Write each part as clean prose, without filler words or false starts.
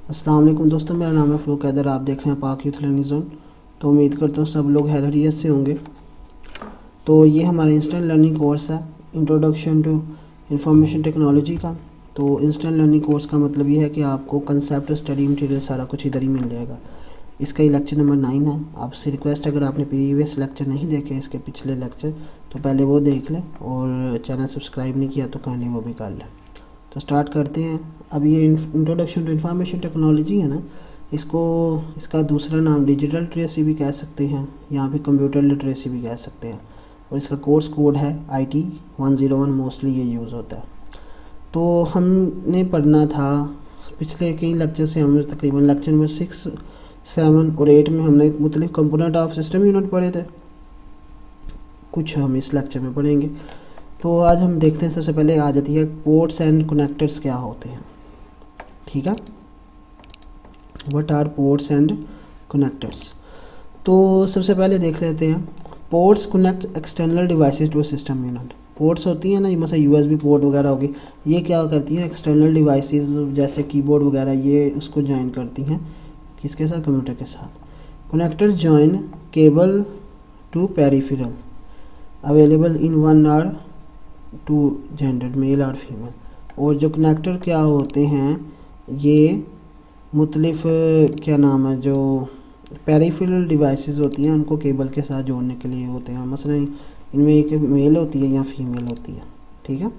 अस्सलाम वालेकुम दोस्तों, मेरा नाम है फ़रूक हैदर। आप देख रहे हैं पाक यूथ लर्निंग ज़ोन। तो उम्मीद करता हूँ सब लोग खैरियत से होंगे। तो ये हमारा इंस्टेंट लर्निंग कोर्स है, इंट्रोडक्शन टू इंफॉर्मेशन टेक्नोलॉजी का। तो इंस्टेंट लर्निंग कोर्स का मतलब ये है कि आपको कंसेप्ट, स्टडी मटेरियल सारा कुछ इधर ही मिल जाएगा। इसका ये लेक्चर नंबर 9 है। आपसे रिक्वेस्ट, अगर आपने प्रीवियस लेक्चर नहीं देखे, इसके पिछले लेक्चर, तो पहले वो देख लें, और चैनल सब्सक्राइब नहीं किया तो काइंडली वो भी कर लें। तो स्टार्ट करते हैं। अब ये इंट्रोडक्शन टू इंफॉर्मेशन टेक्नोलॉजी है ना, इसका दूसरा नाम डिजिटल लिटरेसी भी कह सकते हैं, यहाँ पे कंप्यूटर लिटरेसी भी कह सकते हैं। और इसका कोर्स कोड है IT 101, मोस्टली ये यूज़ होता है। तो हमने पढ़ना था पिछले कई लेक्चर से, हमने तकरीबन लेक्चर नंबर 6, 7 और 8 में हमने मुख्तलिफ कंपोनेंट ऑफ सिस्टम यूनिट पढ़े थे। कुछ हम इस लेक्चर में पढ़ेंगे। तो आज हम देखते हैं, सबसे पहले आ जाती है पोर्ट्स एंड कनेक्टर्स क्या होते हैं। ठीक है, what are ports and connectors. तो सबसे पहले देख लेते हैं, ports connect external devices to system unit. Ports होती हैं ना, मतलब USB पोर्ट वगैरह होगी, ये क्या करती हैं, एक्सटर्नल डिवाइसेस जैसे कीबोर्ड वगैरह, ये उसको ज्वाइन करती हैं किसके साथ, कंप्यूटर के साथ। Connectors join cable to peripheral available in one or two gender, male और फीमेल। और जो कनेक्टर क्या होते हैं, ये मुख्तलिफ क्या नाम है, जो पेरिफेरल डिवाइसेस होती हैं उनको केबल के साथ जोड़ने के लिए होते हैं। मसलन इनमें एक मेल होती है या फीमेल होती है। ठीक है,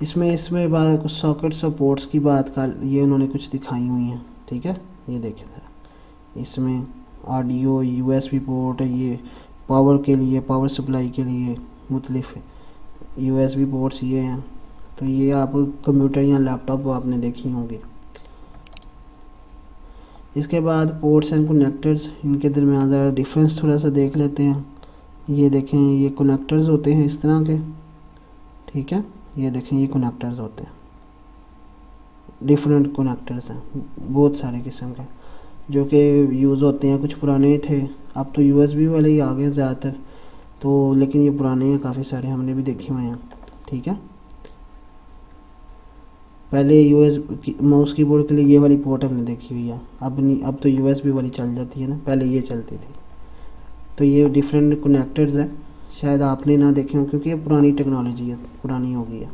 इसमें बात कुछ सॉकेट सपोर्ट्स की बात कर, ये उन्होंने कुछ दिखाई हुई हैं। ठीक है, ये देखें ज़रा, इसमें ऑडियो USB पोर्ट है, ये पावर के लिए, पावर सप्लाई के लिए मुख्तलिफ USB पोर्ट्स ये हैं। तो ये आप कंप्यूटर या लैपटॉप आपने देखी होंगी। इसके बाद पोर्ट्स एंड कनेक्टर्स, इनके दरमियान ज़रा डिफरेंस थोड़ा सा देख लेते हैं। ये देखें, ये कनेक्टर्स होते हैं इस तरह के। ठीक है, ये देखें, ये कनेक्टर्स होते हैं, डिफरेंट कनेक्टर्स हैं, बहुत सारे किस्म के जो कि यूज़ होते हैं। कुछ पुराने थे, अब तो USB वाले ही आ गए ज़्यादातर, तो लेकिन ये पुराने हैं काफ़ी सारे, हमने भी देखे हुए हैं। ठीक है, पहले माउस कीबोर्ड के लिए ये वाली पोर्ट हमने देखी हुई है, अब नहीं, अब तो USB वाली चल जाती है ना, पहले ये चलती थी। तो ये डिफरेंट कनेक्टर्स हैं, शायद आपने ना देखे हों क्योंकि ये पुरानी टेक्नोलॉजी है, पुरानी हो गई है।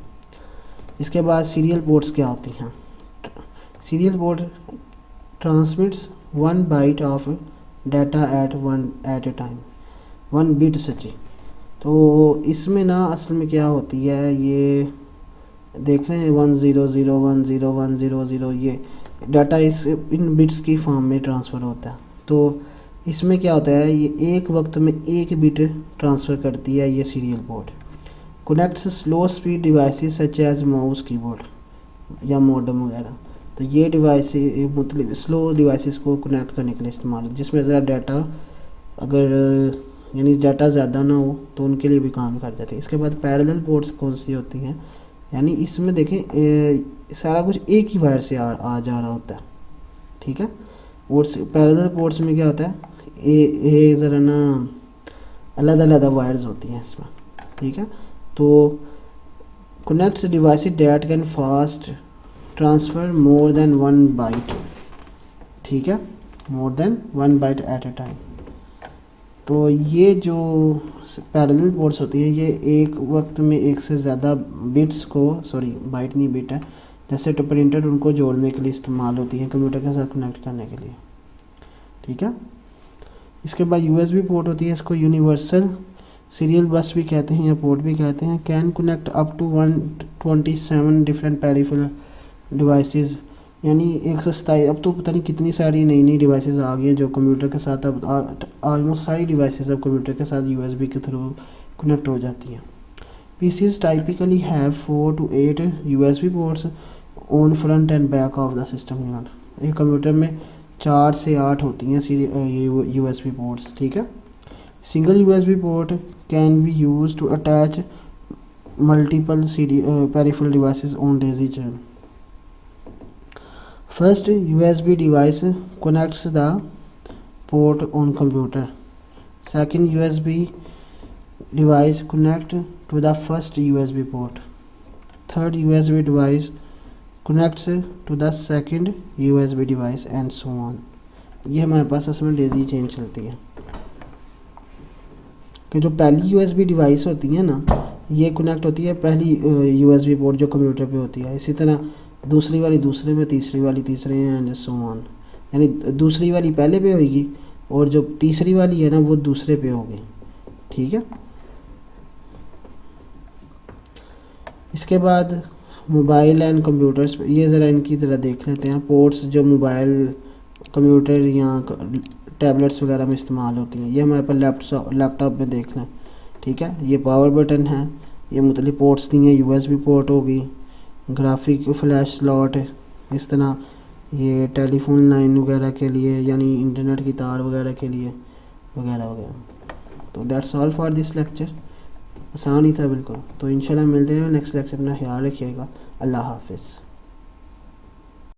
इसके बाद सीरियल पोर्ट्स क्या होती हैं। Serial port transmits 1 byte of data at a time, 1 bit सच्ची। तो इसमें ना असल में क्या होती है, ये देख रहे हैं 100101010, ये डाटा इन बिट्स की फॉर्म में ट्रांसफ़र होता है। तो इसमें क्या होता है, ये एक वक्त में 1 बिट ट्रांसफ़र करती है ये serial port. Connects slow speed devices such as mouse keyboard या मॉडेम वगैरह। तो ये डिवाइस मतलब स्लो डिवाइसेस को कनेक्ट करने के लिए इस्तेमाल, जिसमें ज़रा डाटा, अगर यानी डाटा ज़्यादा ना हो तो उनके लिए भी काम कर जाती है। इसके बाद पैरेलल पोर्ट्स कौन सी होती हैं, यानी इसमें देखें सारा कुछ एक ही वायर से आ जा रहा होता है। ठीक है, और पैरेलल पोर्ट्स में क्या होता है, ज़रा ना अलग अलग वायर्स होती हैं इसमें। ठीक है, तो connects devices that can fast transfer more than 1 byte. ठीक है, more than 1 byte at a time. तो ये जो पैरेलल पोर्ट्स होती हैं, ये एक वक्त में एक से ज़्यादा बिट्स को, सॉरी बाइट नहीं, बिट है, जैसे तो प्रिंटर, उनको जोड़ने के लिए इस्तेमाल होती है, कंप्यूटर के साथ कनेक्ट करने के लिए। ठीक है, इसके बाद USB पोर्ट होती है, इसको यूनिवर्सल सीरियल बस भी कहते हैं या पोर्ट भी कहते हैं। Can connect up to 127 different peripheral devices, यानी 127, अब तो पता नहीं कितनी सारी नई नई डिवाइसेस आ गई हैं जो कंप्यूटर के साथ, अब ऑलमोस्ट सारी डिवाइसेस अब कंप्यूटर के साथ USB के थ्रू कनेक्ट हो जाती हैं। PCs typically have 4 to 8 USB ports on front end back of the system unit. एक कंप्यूटर में 4 से 8 होती हैं ये USB पोर्ट्स। ठीक है, single USB port can be use to attach multiple peripheral devices on daisy chain. First USB device connects the port on computer. Second USB device connect to the first USB port. Third USB device connects to the second USB device and so on. ये हमारे पास इसमें Daisy chain चलती है कि जो पहली USB device होती है ना, ये कनेक्ट होती है पहली USB पोर्ट जो कंप्यूटर पे होती है। इसी तरह दूसरी वाली दूसरे में, तीसरी वाली तीसरे में एंड सो ऑन। यानी दूसरी वाली पहले पे होगी और जो तीसरी वाली है ना वो दूसरे पे होगी। ठीक है। इसके बाद मोबाइल एंड कंप्यूटर्स, ये ज़रा इनकी तरह देख लेते हैं। पोर्ट्स जो मोबाइल, कंप्यूटर या टैबलेट्स वगैरह में इस्तेमाल होती हैं, ये हमारे पास लैपटॉप में देख लें। ठीक है। ये पावर बटन है, ये मुख्तलिफ पोर्ट्स दी हैं। USB पोर्ट होगी, ग्राफिक फ्लैश स्लॉट, इस तरह ये टेलीफोन लाइन वगैरह के लिए, यानी इंटरनेट की तार वगैरह के लिए वगैरह वगैरह। तो that's all for this lecture. आसान ही था बिल्कुल। तो इंशाल्लाह मिलते हैं नेक्स्ट लेक्चर। अपना ख्याल रखिएगा। अल्लाह हाफिज़।